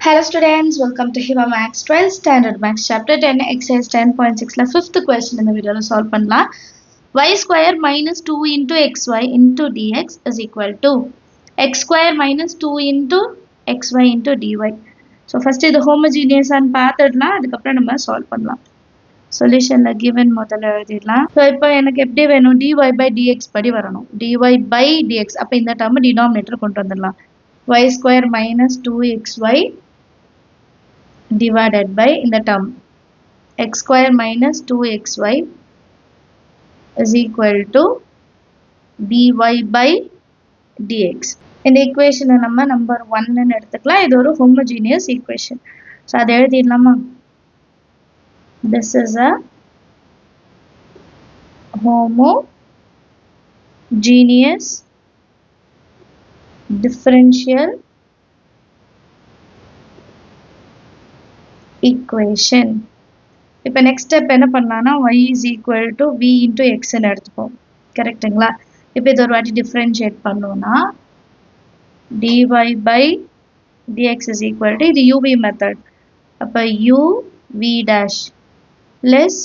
Hello students, welcome to Hiva Max 12th Standard Max Chapter 10 Exercise 10.6 la 5th question இந்த வீடியோல solve பண்ணலாம். Y square minus 2 into xy into dx is equal to x square minus 2 into xy into dy. So first இது homogeneous and பார்த்துடலாம், அதுக்கப்புறம் நம்ம solve பண்ணலாம். Solutionல given முதல்ல எழுதிடலாம். So இப்போ எனக்கு எப்படி வேணும், dy by dx படி வரணும். dy by dx, அப்போ இந்த term denominator கொண்டு வந்துடலாம். Y square minus 2xy divided by in the term x square minus 2xy is equal to dy by dx. இந்த equation நம்ம number 1 ன்னு எடுத்துக்கலாம். இது ஒரு homogeneous equation. So அதை எழுதிடலாமா? This is a homogeneous differential equation. இப்போ next step என்ன பண்ணலாம்னா y is equal to v into x ன்னு எடுத்துப்போம். கரெக்ட்டுங்களா? இப்போ இது ஒரு வாட்டி differentiate பண்ணோம்னா dy by dx is equal to இது uv method. அப்போ u v dash plus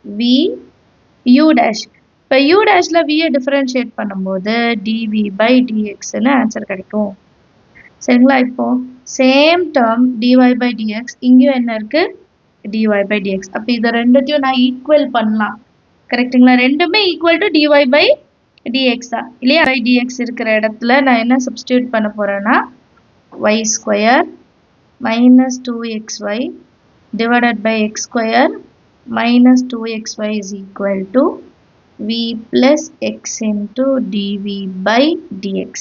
v u dash. இப்போ u dashல v differentiate பண்ணும்போது dv by dx ன்னு ஆன்சர் கிடைக்கும். சரிங்களா? இப்போ same term dy by dx இங்கேயும் என்ன இருக்கு, dy by dx. அப்போ இதை ரெண்டுத்தையும் நான் ஈக்குவல் பண்ணலாம். கரெக்டுங்களா? ரெண்டுமே equal to dy by dx தான் இல்லையா? by dx இருக்கிற இடத்துல நான் என்ன சப்ஸ்டியூட் பண்ண போறேன்னா y square minus 2xy divided by x square minus 2xy is equal to v plus x into dv by dx.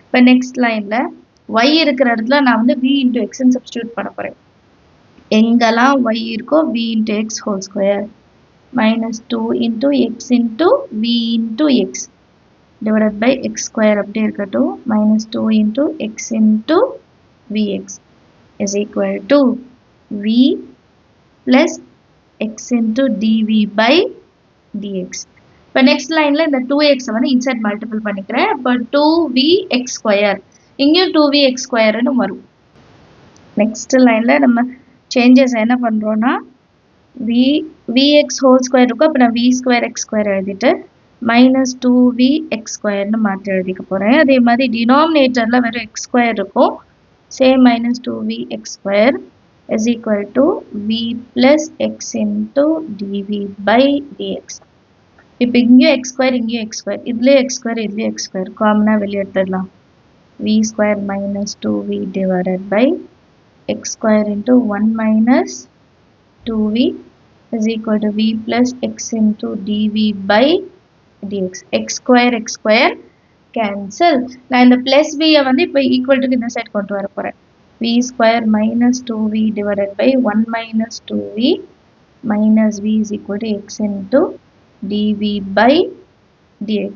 இப்போ நெக்ஸ்ட் லைன்ல y இருக்கிற இடத்துல நான் வந்து v into x ன்னு சப்ஸ்டியூட் பண்ண போறேன். எங்கெல்லாம் y இருக்கோ v into x whole square minus 2 into x into v into x divided by x square அப்படியே இருக்கட்டும் minus 2 into x into vx is equal to v plus x into dv by dx. இப்போ next லைன்ல இந்த 2x வந்து inside multiple பண்ணிக்கிறேன். இப்போ 2vx square இங்கேயும் 2vx ஸ்கொயர்னு வரும். நெக்ஸ்ட் லைன்ல நம்ம சேஞ்சஸ் என்ன பண்றோம்னா vx ஹோல் ஸ்கொயர் இருக்கும். அப்போ நான் v ஸ்கொயர் x ஸ்கொயர் எழுதிட்டு மைனஸ் 2vx ஸ்கொயர்னு மாற்றி எழுதிக்க போறேன். அதே மாதிரி டினாமினேட்டர்ல வெறும் x ஸ்கொயர் இருக்கும். Same minus 2vx square is equal to v plus x into dv by dx. இப்போ இங்கேயும் x ஸ்கொயர் இங்கேயும் x ஸ்கொயர், இதுலேயும் x ஸ்கொயர் இதுலேயும் x ஸ்கொயர் காமனாக வெளியே எடுத்துடலாம். v square minus 2v divided by x square into 1 minus 2v is equal to v plus x into dv by dx. x square cancel. நான் இந்த plus v வந்து இப்போ equal to இந்த side கொண்டு வர போறேன். v square minus 2v divided by 1 minus 2v minus v is equal to x into dv by dx.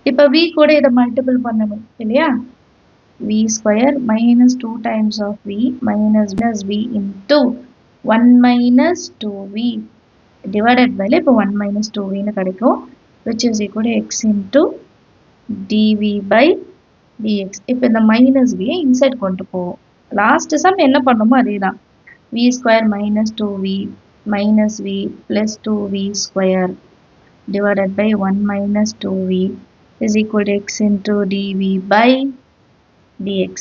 இப்போ v கூட இதை மல்டிபிள் பண்ணணும் இல்லையா? v square minus 2 times of v minus v into 1 minus 2v divided by இப்போ 1 minus 2v ன்னு கிடைக்கும், which is equal to x into dv by dx. இப்போ இந்த minus v இன்சைட் கொண்டு போவோம். லாஸ்ட் சம் என்ன பண்ணுமோ அதே தான். v square minus 2v minus v plus 2v square divided by 1 minus 2v is equal to x into dv by dx.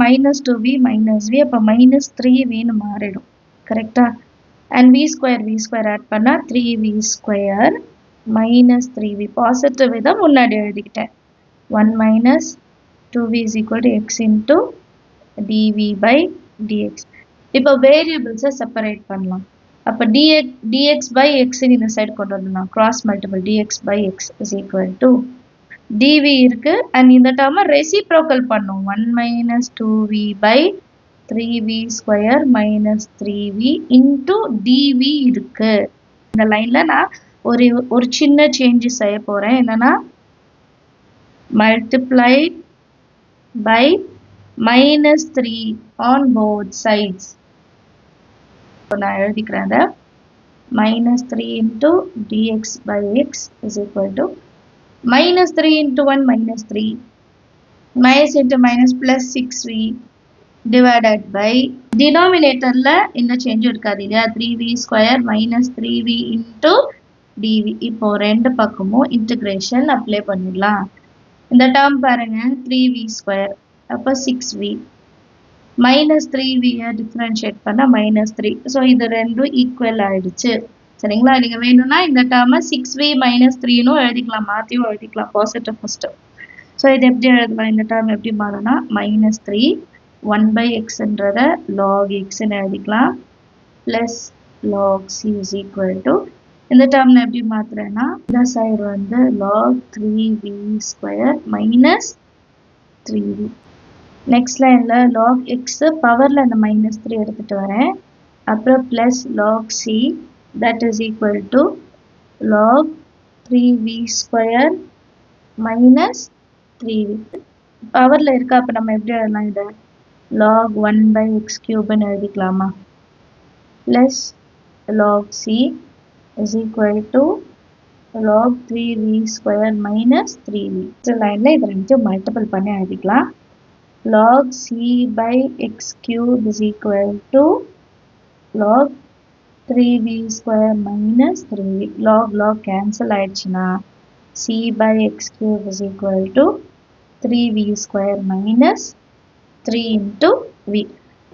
minus 2v minus v அப்போ minus 3v ன்னு மாறிடும். கரெக்டா? and v square ஆட் பண்ணா 3v square minus 3v positive இதை முன்னாடி எழுதிக்கிட்டேன். 1 minus 2v is equal to x into dv by dx. இப்போ வேரியபிள்ஸை separate பண்ணலாம். அப்போ dx by x இந்த சைடு கொண்டு வரலாம். cross multiple dx by x is equal to dv இருக்கு and இந்த டேர்மை ரெசிப்ரோக்கல் பண்ணும். 1 minus 2v by 3v square minus 3v into dv இருக்கு. இந்த லைன்ல நான் ஒரு சின்ன சேஞ்ச் செய்ய போறேன். என்னன்னா multiplied by minus 3 on both sides. நான் எழுதிக்கிறேன் அதை. minus 3 into dx by x is equal to minus 3 into 1 minus 3 minus into minus plus 6v divided by denominatorல என்ன சேஞ்சும் இருக்காது இல்லையா 3v square minus 3v into dv. இப்போ ரெண்டு பக்கமும் இன்டகிரேஷன் அப்ளை பண்ணிடலாம். இந்த டேர்ம் பாருங்க 3v square அப்போ 6v minus 3v டிஃபரன்ஷியேட் பண்ண minus 3. ஸோ இது ரெண்டும் ஈக்குவல் ஆயிடுச்சு. சரிங்களா? நீங்க வேணும்னா இந்த டேர்மை 6v minus 3னும் எழுதிக்கலாம், மாற்றியும் எழுதிக்கலாம் பாசிட்டிவ் ஃபர்ஸ்ட். ஸோ இது எப்படி எழுதலாம்? இந்த டேர்ம் எப்படி மாறும்னா minus 3 1 by xன்றத log xன்னு எழுதிக்கலாம் plus log c is equal to இந்த டேர்ம் எப்படி மாத்துறேன்னா இந்த சைடு வந்து log 3v square minus 3v. Next லைன்ல log x பவர்ல இந்த minus 3 எடுத்துட்டு வரேன். அப்புறம் plus log c that is equal to log 3v square minus 3v. பவர்ல இருக்கா, அப்ப நம்ம எப்படி எழுதலாம் இதை log 1 by x cube ன்னு எழுதிக்கலாமா plus log c is equal to log 3v square minus 3v. இந்த லைன்ல இது ரெண்டும் மல்டிபிள் பண்ணி எழுதிக்கலாம். log c by x cube is equal to log 3v square minus 3v. log cancel ஆயிடுச்சுன்னா c by x cube is equal to 3v square minus 3 into v.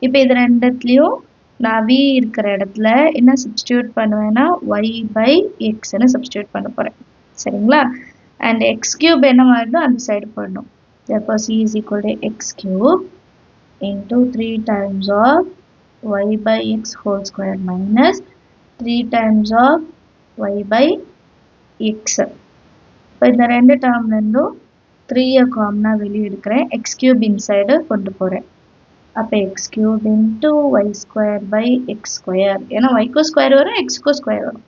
இப்போ இது ரெண்டுத்துலயும் நான் v இருக்கிற இடத்துல என்ன சப்ஸ்டிடியூட் பண்ணுவேன்னா y by x ன்னு substitute பண்ண போறேன். சரிங்களா? and x cube என்ன மாறுதோ அந்த சைடு போடணும். therefore c is equal to x cube into 3 times of y by x whole square minus 3 times of y by x. இப்போ இந்த ரெண்டு டேர்ம்ல இருந்தும் 3 காமனா வெளியே எடுக்கிறேன். x cube inside கொண்டு போறேன். அப்போ x cube into y square by x square. ஏன்னா y க்கு ஸ்கொயர் வரும், x க்கு ஸ்கொயர் வரும்.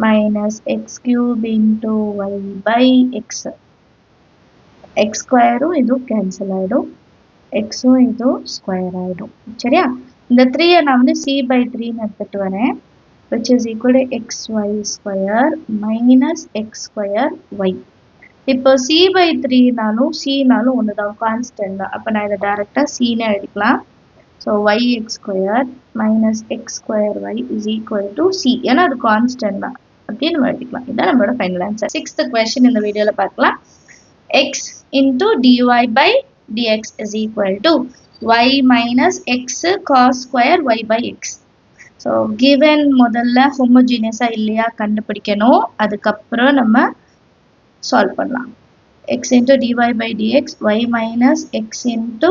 minus x cube into y by x. x ஸ்கொயரும் இதுவும் கேன்சல் ஆயிடும், xம் இதுவும் ஸ்கொயர் ஆயிடும். சரியா? இந்த 3 நான் வந்து c by 3 எடுத்துட்டு வரேன், which is equal to xy square minus x square y. இப்போ c by 3 நாலும் c நாலும் ஒண்ணுதான், கான்ஸ்டன்ட் தான். அப்ப நான் இதை டைரக்டா c ன்னு எழுதிக்கலாம். So yx square minus x square y is equal to c. ஏன்னா அது கான்ஸ்டன்ட் தான், அப்படியே நம்ம எழுதிக்கலாம். இதான் நம்மளோட ஃபைனல் ஆன்சர். 6th கொஸ்டின் இந்த வீடியோல பார்க்கலாம். x into dy by dx is equal to y minus x cos square y by x. So given முதல்ல ஹோமோஜீனியஸா இல்லையா கண்டுபிடிக்கணும், அதுக்கப்புறம் நம்ம solve பண்ணலாம். x into dy by dx y minus x into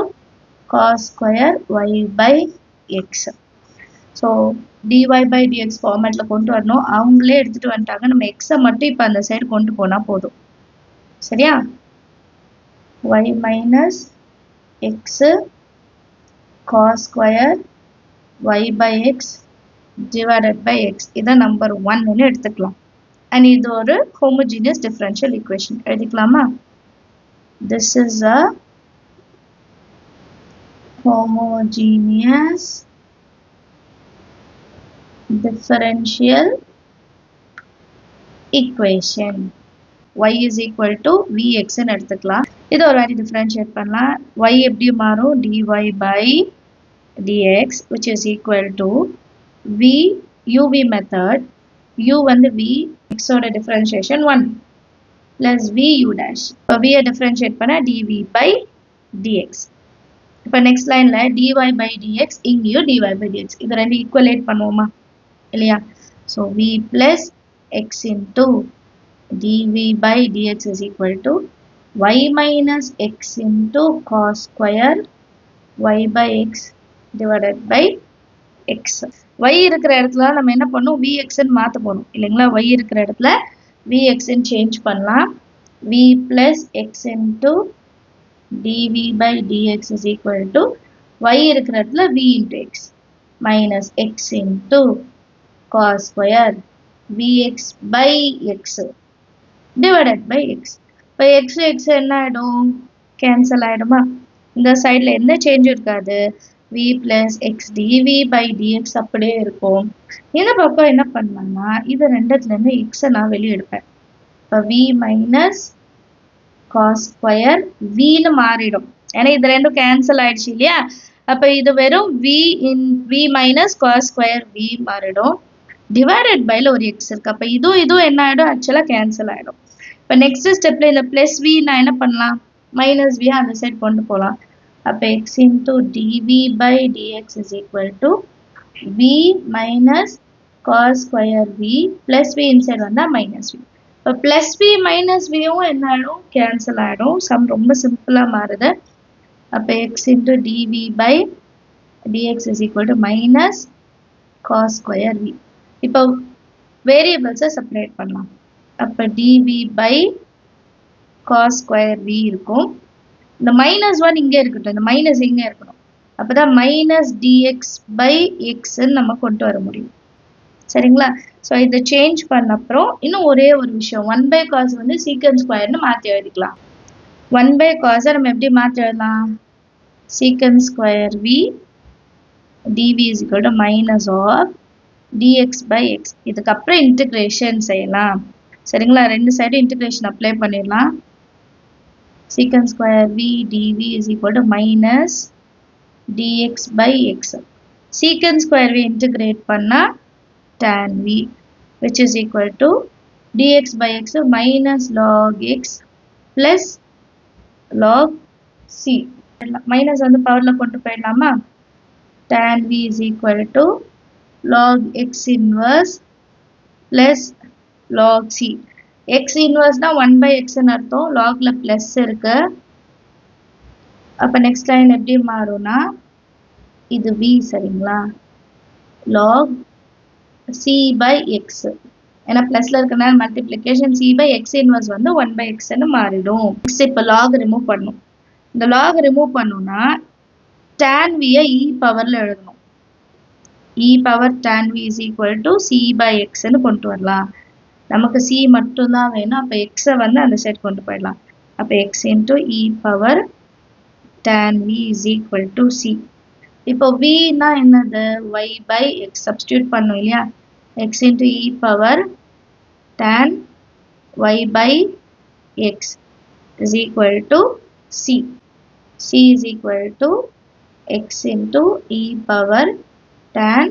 cos square y by x. so dy by dx ஃபார்மேட்ல கொண்டு வரணும். அவங்களே எடுத்துட்டு வந்துட்டாங்க, நம்ம x மட்டும் இப்போ அந்த சைடு கொண்டு போனா போதும். சரியா? y minus x cos square y by x divided by x. இதான் நம்பர் 1 ன்னு எடுத்துக்கலாம். and இது ஒரு homogeneous differential equation. எழுதிக்கலாமா? this is a homogeneous differential equation. y is equal to vx ன்னு எடுத்துக்கலாம். இது ஒரு வாட்டி differentiate பண்ணலாம். y எப்படி மாறும்? dy by dx which is equal to v uv method. u வந்து v, x ஓட differentiation 1 plus v u dash. இப்போ v differentiate பண்ணா dv by dx. இப்போ next lineல dy by dx, இங்கேயும் dy by dx. இது ரெண்டு equalate பண்ணுவோமா இல்லையா? so v plus x into dv by dx is equal to y minus x into cos square y by x divided by x. y இருக்கிற இடத்துல நம்ம என்ன பண்ணணும்? vx ன்னு மாத்த போறோம் இல்லைங்களா? y இருக்கிற இடத்துல vx ன்னு சேஞ்ச் பண்ணலாம். v plus x into dv by dx is equal to y இருக்கிற இடத்துல v into x minus x into cos square vx by x divided by x. இப்போ x x என்ன ஆயிடும்? கேன்சல் ஆயிடுமா? இந்த சைடுல எந்த சேஞ்சும் இருக்காது. v plus x dv by dx அப்படியே இருக்கும். இந்த பக்கம் என்ன பண்ணலாம்னா இது ரெண்டுத்துல இருந்து x நான் வெளியே எடுப்பேன். இப்போ v minus cos square v ன்னு மாறிடும். ஏன்னா இது ரெண்டும் கேன்சல் ஆயிடுச்சு இல்லையா? அப்போ இது வெறும் v minus cos square v மாறிடும். டிவைடட் பைல ஒரு எக்ஸ் இருக்கு. அப்போ இதுவும் என்ன ஆகிடும், ஆக்சுவலாக கேன்சல் ஆகிடும். இப்போ நெக்ஸ்ட் ஸ்டெப்பில் இந்த ப்ளஸ் v நான் என்ன பண்ணலாம், மைனஸ் v அந்த சைட் கொண்டு போகலாம். அப்போ x into dv by dx is equal to v minus cos square v plus v inside வந்தால் மைனஸ் v. இப்போ ப்ளஸ் v மைனஸ் வியும் என்ன ஆகிடும், கேன்சல் ஆகிடும். சம் ரொம்ப சிம்பிளாக மாறுது. அப்போ x into dv by dx is equal to minus cos square v. இப்போ வேரியபிள்ஸை செப்பரேட் பண்ணலாம். அப்போ dv by cos square v இருக்கும். இந்த மைனஸ் ஒன் இங்கே இருக்கட்டும், இந்த மைனஸ் இங்கே இருக்கணும். அப்போ தான் மைனஸ் டிஎக்ஸ் பை எக்ஸ்ன்னு நம்ம கொண்டு வர முடியும். சரிங்களா? ஸோ இதை சேஞ்ச் பண்ண அப்புறம் இன்னும் ஒரே ஒரு விஷயம், 1 பை காஸ் வந்து சீக்கன் ஸ்கொயர்னு மாற்றி எழுதிக்கலாம். 1 பை காஸை நம்ம எப்படி மாற்றி எழுதலாம், சீக்கன் square v dv is equal to minus of dx by x. இதுக்கப்புறம் இன்டிகிரேஷன் செய்யலாம். சரிங்களா? ரெண்டு சைடும் இன்டிகிரேஷன் அப்ளை பண்ணிடலாம். சீக்கன் square v dv is equal to minus dx by x. சீக்கன் ஸ்கொயர் v இன்டிகிரேட் பண்ணால் tan v which is equal to dx by x minus log x plus log c. Minus வந்து பவரில் கொண்டு போயிடலாமா? tan v is equal to log x inverse plus log c. x inverse na 1 by x ன்னு அர்த்தம், logல plus இருக்கு. அப்போ next line எப்படி மாறும்னா, இது v சரிங்களா, log c by x. ஏன்னா பிளஸ்ல இருக்கனால multiplication c by x inverse வந்து 1 by x ன்னு மாறிடும். நெக்ஸ்ட் இப்போ log ரிமூவ் பண்ணும். இந்த log ரிமூவ் பண்ணோம்னா tan v e பவர்ல எழுதணும். e power tan v is equal to c by x ன்னு கொண்டு வரலாம். நமக்கு c மட்டும்தான் வேணும். அப்போ x வந்து அந்த சைட் கொண்டு போயிடலாம். அப்போ x into e power tan v is equal to c. இப்போ v னா என்னது, y by x சப்ஸ்டியூட் பண்ணும் இல்லையா. x into e power tan y by x is equal to c. c is equal to x into e power tan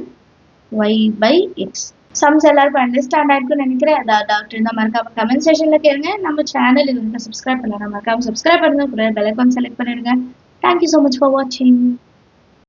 y by x. Sums எல்லாருக்கும் understand ஆகிருக்குன்னு நினைக்கிறேன். ஏதாவது doubt இருந்தால் மறக்காம comment செக்ஷனில் கேளுங்க. நம்ம சேனல் இது சப்ஸ்கிரைப் பண்ணலாம், மறக்காம சப்ஸ்கிரைப் பண்ணுங்க, கூட பெல் ஐகான் செலக்ட் பண்ணிடுங்க. தேங்க்யூ ஸோ மச் ஃபார் வாட்சிங்.